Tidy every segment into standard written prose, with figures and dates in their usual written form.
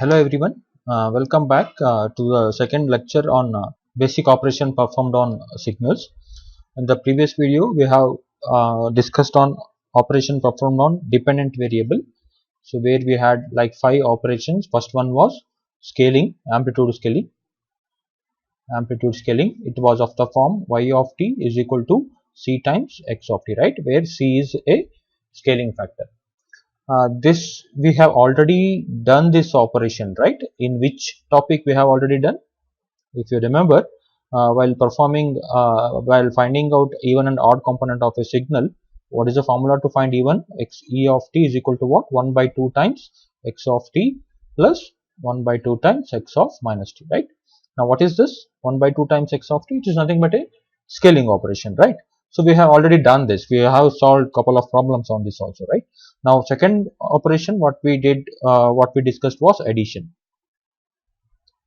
Hello everyone, welcome back to the second lecture on basic operation performed on signals. In the previous video, we have discussed on operation performed on dependent variable. So where we had like 5 operations. First one was scaling, amplitude scaling. It was of the form y of t is equal to c times x of t, right? Where c is a scaling factor. This we have already done this operation, right? In which topic we have already done? If you remember, while finding out even and odd component of a signal, what is the formula to find even? E of t is equal to what? 1 by 2 times x of t plus 1 by 2 times x of minus t, right? Now what is this? 1 by 2 times x of t, it is nothing but a scaling operation, right? So we have already done this. We have solved couple of problems on this also, right? Now second operation, what we discussed was addition,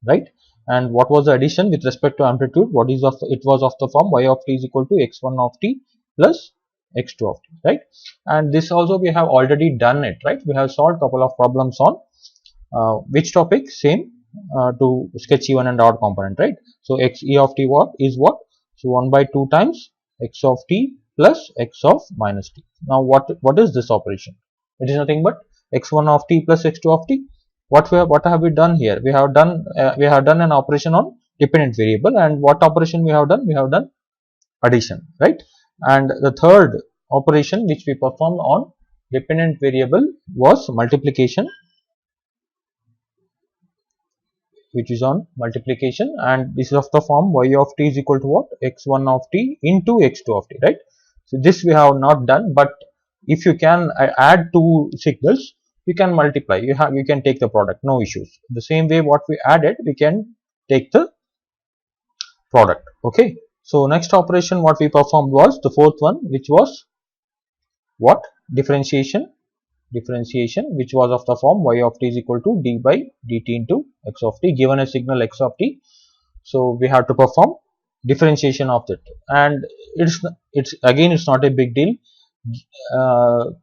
right? And what was the addition with respect to amplitude? It was of the form y of t is equal to x1 of t plus x2 of t, right? And this also we have already done it, right? We have solved couple of problems on which topic? Same, to sketch even and odd component, right? So x e of t what? So 1 by 2 times x of t plus x of minus t. Now what is this operation? It is nothing but x1 of t plus x2 of t. What have we done here? We have done an operation on dependent variable, and what operation we have done? We have done addition, right? And the third operation which we performed on dependent variable was multiplication, which is on multiplication, and this is of the form y of t is equal to what? X1 of t into x2 of t, right? So this we have not done, but if you can add two signals, you can multiply. You can take the product, no issues. The same way what we added, we can take the product. Okay. So next operation what we performed was the fourth one, which was what? Differentiation, which was of the form y of t is equal to d by dt into x of t, given a signal x of t. So we have to perform differentiation of that, and it's not a big deal.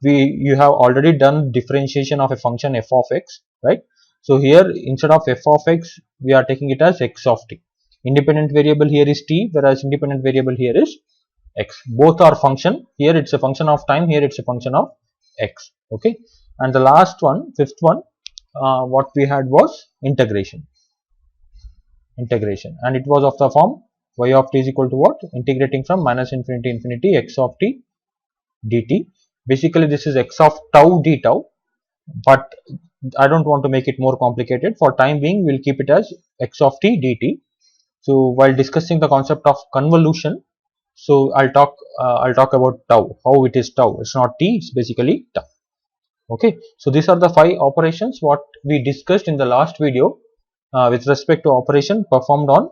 You have already done differentiation of a function f of x, right? So here instead of f of x, we are taking it as x of t. Independent variable here is t, whereas independent variable here is x. Both are function. Here it's a function of time, here it's a function of x. Okay. And the last one, fifth one, what we had was integration, and it was of the form y of t is equal to what? Integrating from minus infinity to infinity x of t dt. Basically this is x of tau d tau, but I don't want to make it more complicated. For time being, we'll keep it as x of t dt. So while discussing the concept of convolution, so I'll talk about tau, how it is tau. It's not t, it's basically tau. Okay, so these are the 5 operations what we discussed in the last video with respect to operation performed on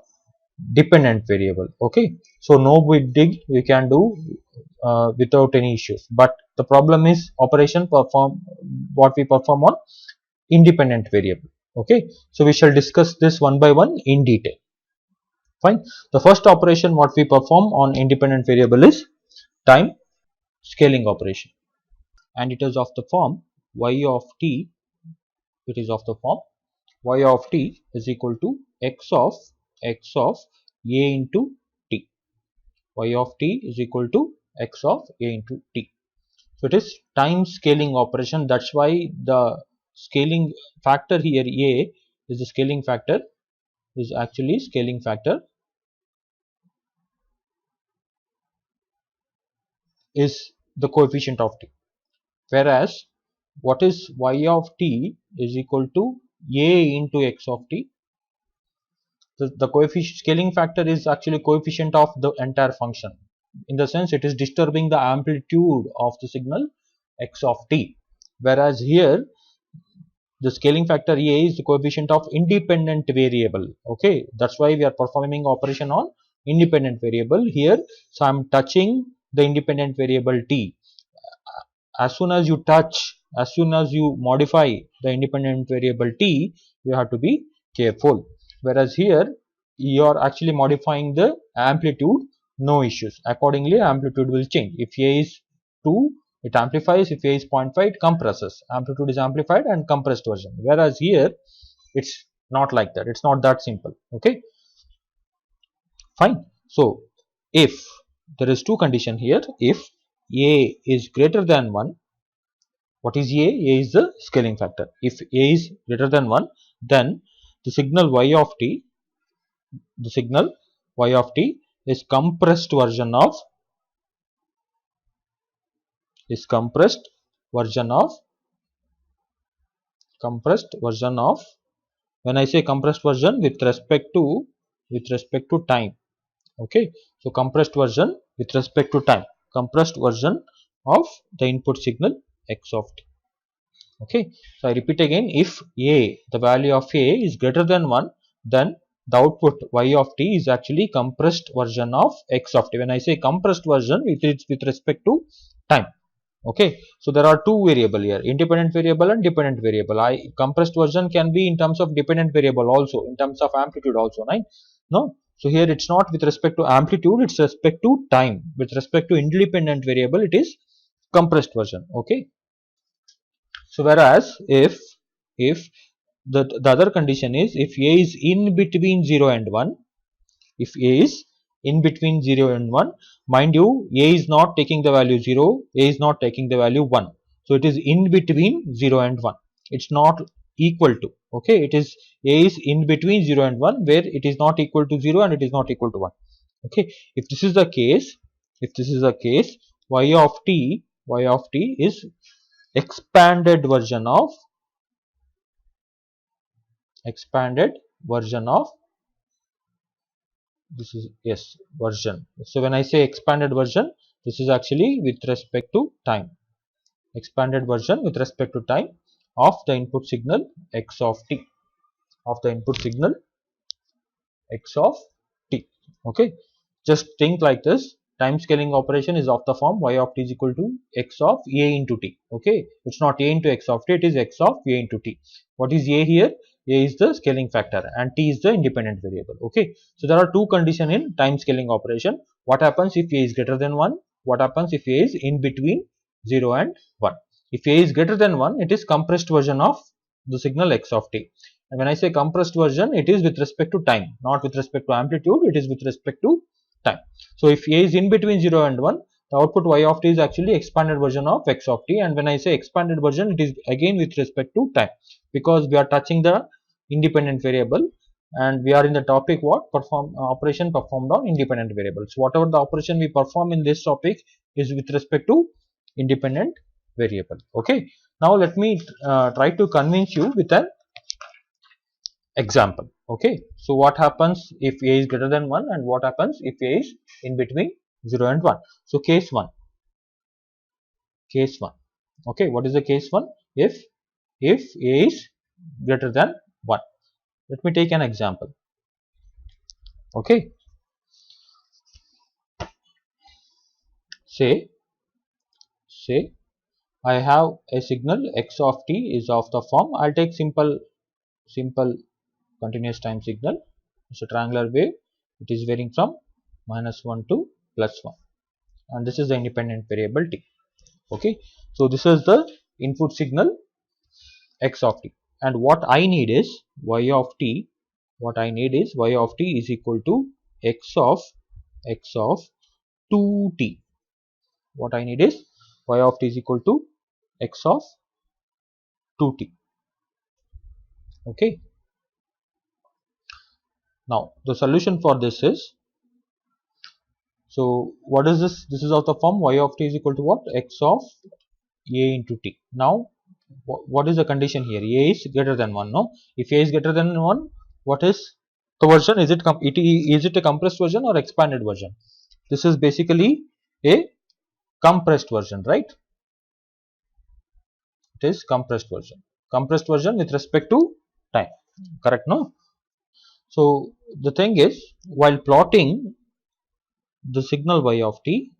dependent variable. Okay, so no big deal, we can do without any issues, but the problem is what we perform on independent variable. Okay, so we shall discuss this one by one in detail. Fine. The first operation what we perform on independent variable is time scaling operation, and it is of the form y of t. It is of the form y of t is equal to x of a into t. Y of t is equal to x of a into t. So it is time scaling operation. That's why the scaling factor here, a, is the scaling factor, is actually scaling factor is the coefficient of t, whereas what is y of t is equal to a into x of t. The coefficient scaling factor is actually coefficient of the entire function. In the sense, it is disturbing the amplitude of the signal x of t, whereas here the scaling factor a is the coefficient of independent variable. Okay, that's why we are performing operation on independent variable here. So I'm touching the independent variable t. As soon as you modify the independent variable t, you have to be careful, whereas here you are actually modifying the amplitude, no issues. Accordingly, amplitude will change. If a is 2, it amplifies. If a is 0.5, it compresses. Amplitude is amplified and compressed version, whereas here It's not like that. It's not that simple. Okay, fine. So if there is two condition here, if a is greater than 1, what is a? A is the scaling factor. If a is greater than 1, then the signal y of t is compressed version of, when I say compressed version, with respect to time. Okay, so compressed version with respect to time, compressed version of the input signal x of t. Okay, so I repeat again, if a, the value of a is greater than 1, then the output y of t is actually compressed version of x of t. When I say compressed version, it is with respect to time. Okay, so there are two variable here, independent variable and dependent variable. Compressed version can be in terms of dependent variable also, in terms of amplitude also, right? No, so here it's not with respect to amplitude, it's respect to time. With respect to independent variable, it is compressed version. Okay, so whereas if the other condition is, if a is in between 0 and 1, if a is in between 0 and 1, mind you, a is not taking the value 0, a is not taking the value 1, so it is in between 0 and 1, it's not equal to. Okay, it is, a is in between 0 and 1, where it is not equal to 0 and it is not equal to 1. Okay, if this is the case, y of t is expanded version of this is, yes, version. So when I say expanded version, this is actually with respect to time, expanded version with respect to time of the input signal x of t, of the input signal x of t. Okay, just think like this, time scaling operation is of the form y of t is equal to x of a into t. Okay, it's not a into x of t, it is x of a into t. What is a here? A is the scaling factor and t is the independent variable. Okay, so there are two conditions in time scaling operation. What happens if a is greater than 1? What happens if a is in between 0 and 1? If a is greater than 1, it is compressed version of the signal x of t. And when I say compressed version, it is with respect to time, not with respect to amplitude, it is with respect to time. So if a is in between 0 and 1, the output y of t is actually expanded version of x of t. And when I say expanded version, it is again with respect to time, because we are touching the independent variable and we are in the topic what? Operation performed on independent variables. Whatever the operation we perform in this topic is with respect to independent variable. Okay, now let me try to convince you with an example. Okay, so what happens if a is greater than 1 and what happens if a is in between 0 and 1? So case 1. Okay, what is the case 1? If a is greater than 1, let me take an example. Okay, say I have a signal x of t is of the form, I'll take simple continuous time signal. It's a triangular wave, it is varying from -1 to +1, and this is the independent variable t. Okay, so this is the input signal x of t, and what I need is y of t. What I need is y of t is equal to x of 2t. What I need is y of t is equal to x of 2t. Okay, now the solution for this is, so what is this? This is of the form y of t is equal to what? X of a into t. Now what is the condition here? A is greater than 1. No, if a is greater than 1, what is the version? Is it a compressed version or expanded version? This is basically a compressed version, right? It is compressed version with respect to time, correct? No, so the thing is, while plotting the signal y of t,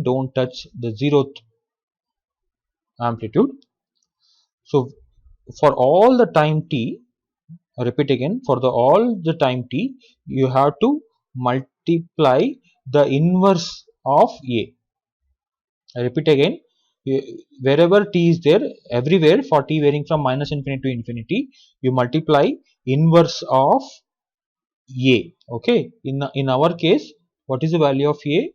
don't touch the 0th amplitude. So for all the time t, I repeat again, for all the time t, you have to multiply the inverse of a. I repeat again, wherever t is there, everywhere for t varying from minus infinity to infinity, you multiply inverse of a. Okay, in our case, what is the value of a?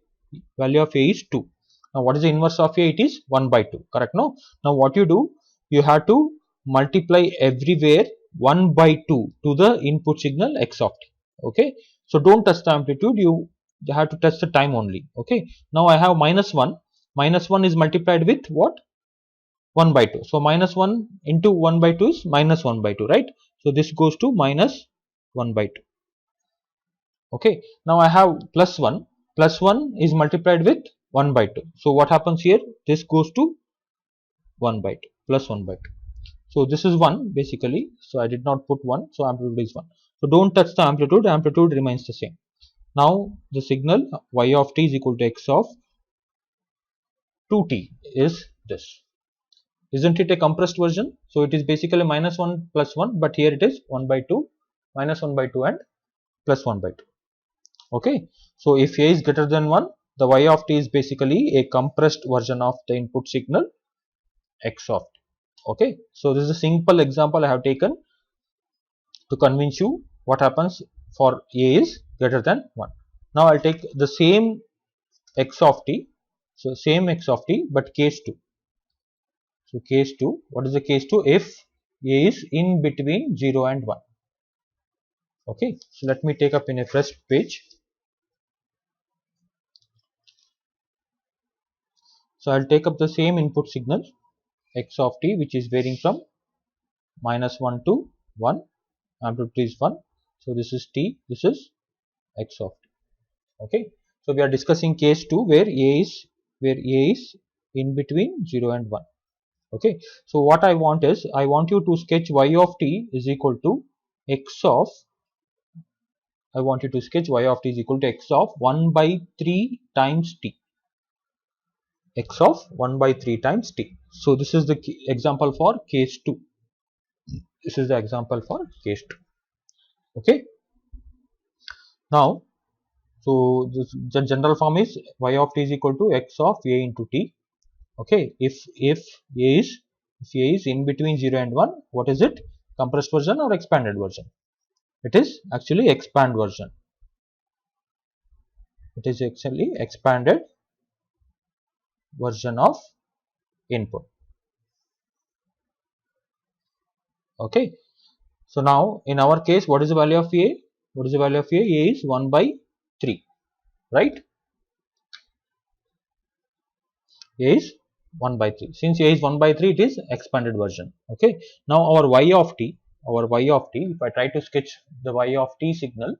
Value of a is 2. Now what is the inverse of a? It is 1 by 2, correct? No. Now what you do, you have to multiply everywhere 1 by 2 to the input signal x of t. Okay, so don't touch the amplitude, you have to touch the time only. Okay, now I have minus 1. Minus 1 is multiplied with what? 1 by 2. So minus 1 into 1 by 2 is minus 1 by 2, right? So this goes to minus 1 by 2. Okay, now I have plus 1. Plus 1 is multiplied with 1 by 2. So what happens here? This goes to 1 by 2, plus 1 by 2. So this is 1 basically. So I did not put 1. So amplitude is 1. So don't touch the amplitude. Amplitude remains the same. Now the signal y of t is equal to x of 2t is this. Isn't it a compressed version? So it is basically minus 1 plus 1, but here it is 1 by 2, minus 1 by 2 and plus 1 by 2. Okay, so if a is greater than 1, the y of t is basically a compressed version of the input signal x of t. Okay, so this is a simple example I have taken to convince you what happens for a is greater than 1. Now I'll take the same x of t, so same x of t, but case 2. So case 2, what is the case 2? If a is in between 0 and 1. Okay, so let me take up in a fresh page. So I'll take up the same input signal x of t, which is varying from minus 1 to 1, amplitude is 1. So this is t, this is x of t. Okay, so we are discussing case 2 where a is in between 0 and 1. Okay, so what I want is, I want you to sketch y of t is equal to x of, I want you to sketch y of t is equal to x of 1 by 3 times t. X of 1 by 3 times t. So this is the example for case 2. This is the example for case 2. Okay. Now, so the general form is y of t is equal to x of a into t. Okay. If a is in between 0 and 1, what is it? Compressed version or expanded version? It is actually expand version. It is actually expanded version of input. Okay. So now in our case, what is the value of a? What is the value of a? A is 1 by 3, right? A is 1 by 3. Since a is 1 by 3, it is expanded version. Okay. Now our y of t, if I try to sketch the y of t signal,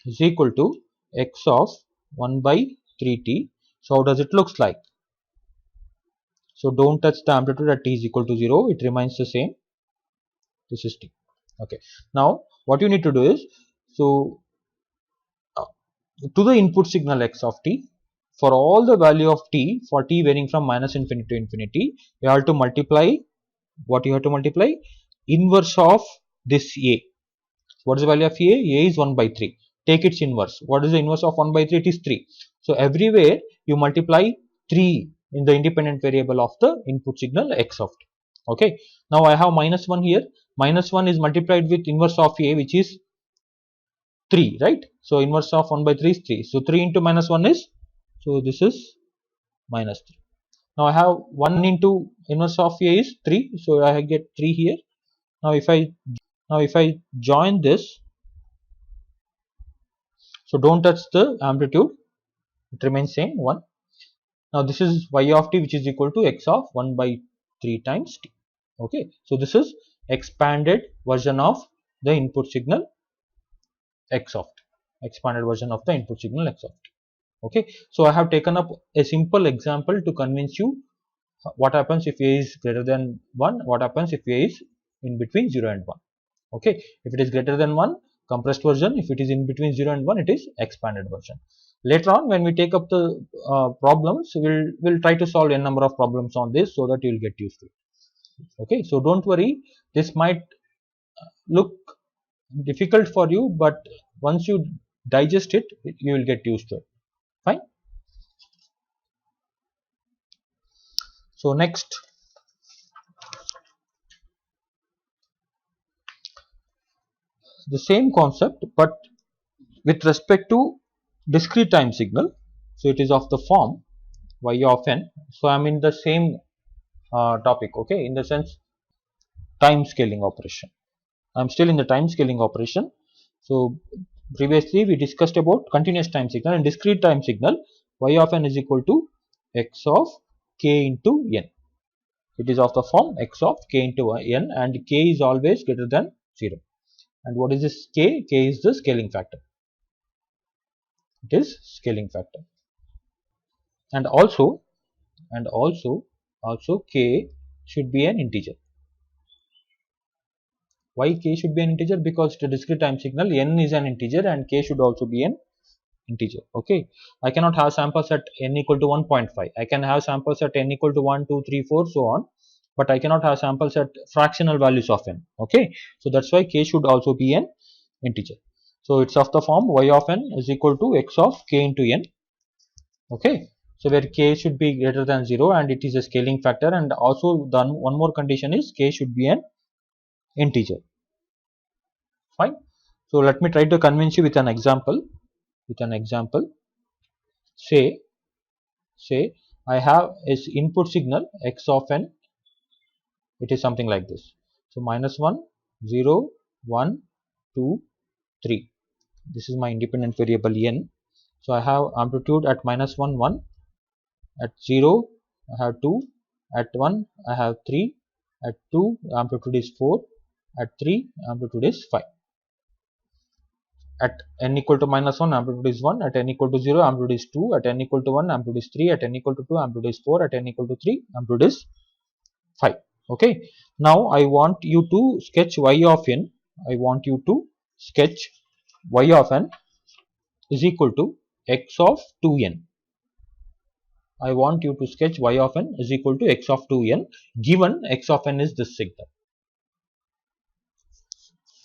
is equal to x of 1 by 3t. So how does it looks like? So don't touch the amplitude at t is equal to 0. It remains the same. This is t. Okay. Now what you need to do is, so to the input signal x of t, for all the value of t, for t varying from minus infinity to infinity, you have to multiply, what you have to multiply? Inverse of this a. What is the value of a? A is 1 by 3. Take its inverse. What is the inverse of 1 by 3? It is 3. So everywhere you multiply 3 in the independent variable of the input signal x of t. Okay. Now I have minus 1 here. Minus 1 is multiplied with inverse of a, which is 3, right? So inverse of 1 by 3 is 3. So 3 into minus 1 is, so this is minus 3. Now I have 1 into inverse of a is 3. So I get 3 here. Now if I join this, so don't touch the amplitude, it remains same 1. Now this is y of t, which is equal to x of 1 by 3 times t. Okay, so this is expanded version of the input signal x of t, expanded version of the input signal x of t. Okay, so I have taken up a simple example to convince you what happens if a is greater than 1, what happens if a is in between 0 and 1. Okay, if it is greater than 1, compressed version. If it is in between 0 and 1, it is expanded version. Later on, when we take up the problems, we'll try to solve a number of problems on this, so that you will get used to it. Okay, so don't worry, this might look difficult for you, but once you digest it, you will get used to it. Fine. So next, the same concept but with respect to discrete time signal. So it is of the form y of n. So I am in the same topic, okay, in the sense time scaling operation. I am still in the time scaling operation. So previously we discussed about continuous time signal and discrete time signal. Y of n is equal to x of k into n. It is of the form x of k into n, and k is always greater than 0. And what is this k? K is the scaling factor. It is scaling factor. And also k should be an integer. Why k should be an integer? Because it's a discrete time signal, n is an integer and k should also be an integer. Okay, I cannot have samples at n equal to 1.5. I can have samples at n equal to 1, 2, 3, 4, so on, but I cannot have samples at fractional values of n. Okay, so that's why k should also be an integer. So it's of the form y of n is equal to x of k into n. Okay, so where k should be greater than 0 and it is a scaling factor, and also then one more condition is k should be an integer. Fine. So let me try to convince you with an example. Say I have is input signal x of n. It is something like this. So minus 1, 0, 1, 2, 3. This is my independent variable n. So I have amplitude at minus 1, 1, at 0 I have 2, at 1 I have 3, at 2 amplitude is 4, at 3 amplitude is 5. At n equal to minus 1 amplitude is 1, at n equal to 0 amplitude is 2, at n equal to 1 amplitude is 3, at n equal to 2 amplitude is 4, at n equal to 3 amplitude is 5. Okay, now I want you to sketch y of n. I want you to sketch y of n is equal to x of 2n. I want you to sketch y of n is equal to x of 2n, given x of n is this signal.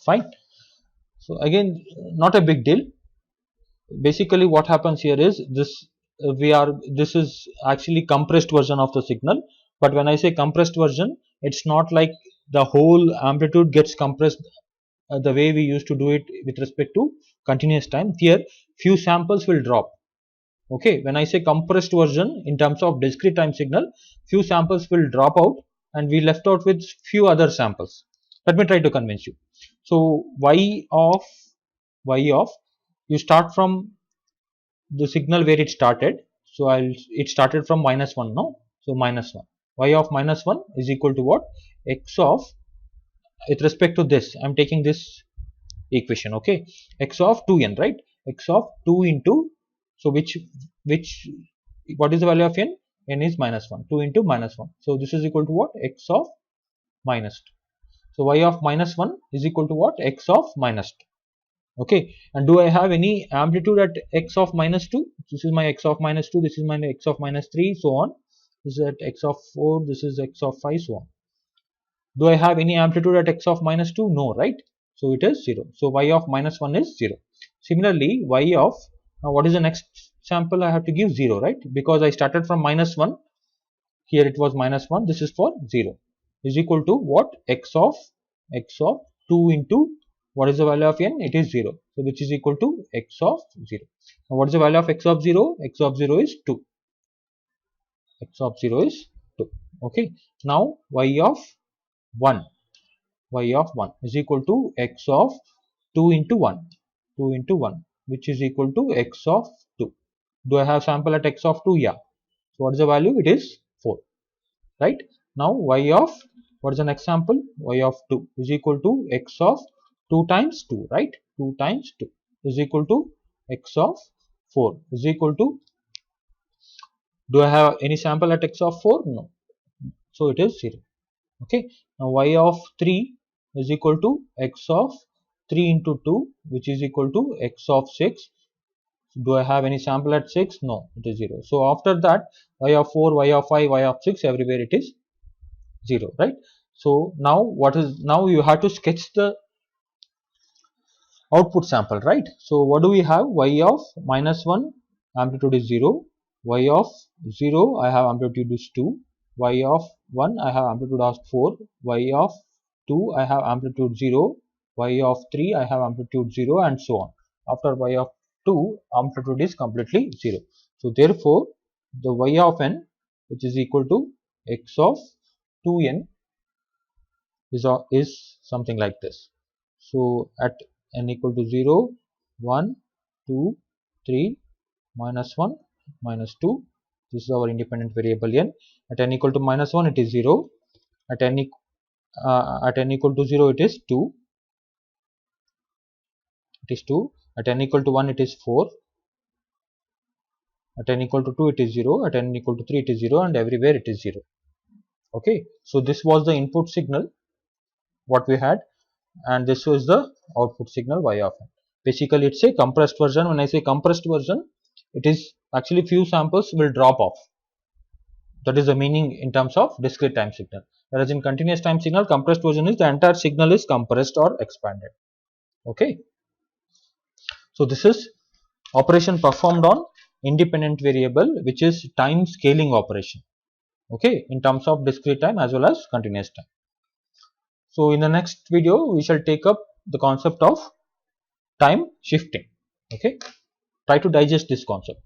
Fine. So again, not a big deal. Basically what happens here is this, this is actually compressed version of the signal, but when I say compressed version, it's not like the whole amplitude gets compressed the way we used to do it with respect to continuous time. Here few samples will drop. Okay, when I say compressed version in terms of discrete time signal, few samples will drop out and we left out with few other samples. Let me try to convince you. So y of you start from the signal where it started. So it started from minus 1, no? So minus 1. Y of minus 1 is equal to what? X of, with respect to this, I am taking this equation, okay? X of 2n, right? X of 2 into, so what is the value of n? N is minus 1. 2 into minus 1. So this is equal to what? X of minus 2. So y of minus 1 is equal to what? X of minus 2. Okay, and do I have any amplitude at x of minus 2? This is my x of minus 2, this is my x of minus 3, so on. This is at x of 4, this is x of 5, so on. Do I have any amplitude at x of minus 2? No, right? So it is 0. So y of minus 1 is 0. Similarly, y of, now what is the next sample? I have to give 0, right? Because I started from minus 1, here it was minus 1, this is for 0, is equal to what? X of 2 into, what is the value of n? It is 0. So which is equal to x of 0. Now what is the value of x of 0? X of 0 is 2. X of 0 is 2. Okay. Now y of 1 is equal to x of 2 into 1. 2 into 1, which is equal to x of 2. Do I have sample at x of 2? Yeah. So what is the value? It is 4. Right. Now y of, what is the next sample? Y of 2 is equal to x of 2 times 2, right? 2 times 2 is equal to x of 4 is equal to, do I have any sample at x of 4? No. So it is 0. Okay. Now y of 3 is equal to x of 3 into 2, which is equal to x of 6. Do I have any sample at 6? No, it is 0. So after that, y of 4, y of 5, y of 6, everywhere it is 0, right? So now what is, now you have to sketch the output sample, right? So what do we have? Y of minus 1 amplitude is 0, y of 0 I have amplitude is 2, y of 1 I have amplitude of 4, y of 2 I have amplitude 0, y of 3 I have amplitude 0, and so on. After y of 2, amplitude is completely 0. So therefore the y of n, which is equal to x of 2n, is something like this. So at n equal to 0, 1, 2, 3, minus 1, minus 2. This is our independent variable n. At n equal to minus 1, it is 0. At n equal to 0, it is 2. It is 2. At n equal to 1, it is 4. At n equal to 2, it is 0. At n equal to 3, it is 0, and everywhere it is 0. Okay. So this was the input signal what we had, and this was the output signal y of n. Basically, it's a compressed version. When I say compressed version, it is actually few samples will drop off. That is the meaning in terms of discrete time signal. Whereas in continuous time signal, compressed version is the entire signal is compressed or expanded. Okay. So this is operation performed on independent variable, which is time scaling operation. Okay, in terms of discrete time as well as continuous time. So in the next video, we shall take up the concept of time shifting. Okay, try to digest this concept.